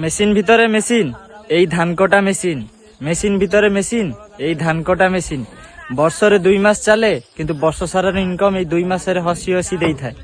Machine ভিতরে machine, এই ধান কটা মেশিন। মেশিন ভিতরে মেশিন, এই ধান কটা মেশিন। বর্ষরে 2 মাস চালে, কিন্তু বর্ষ সারার ইনকম এই 2 মাসের হসি হসি দেই থাকে।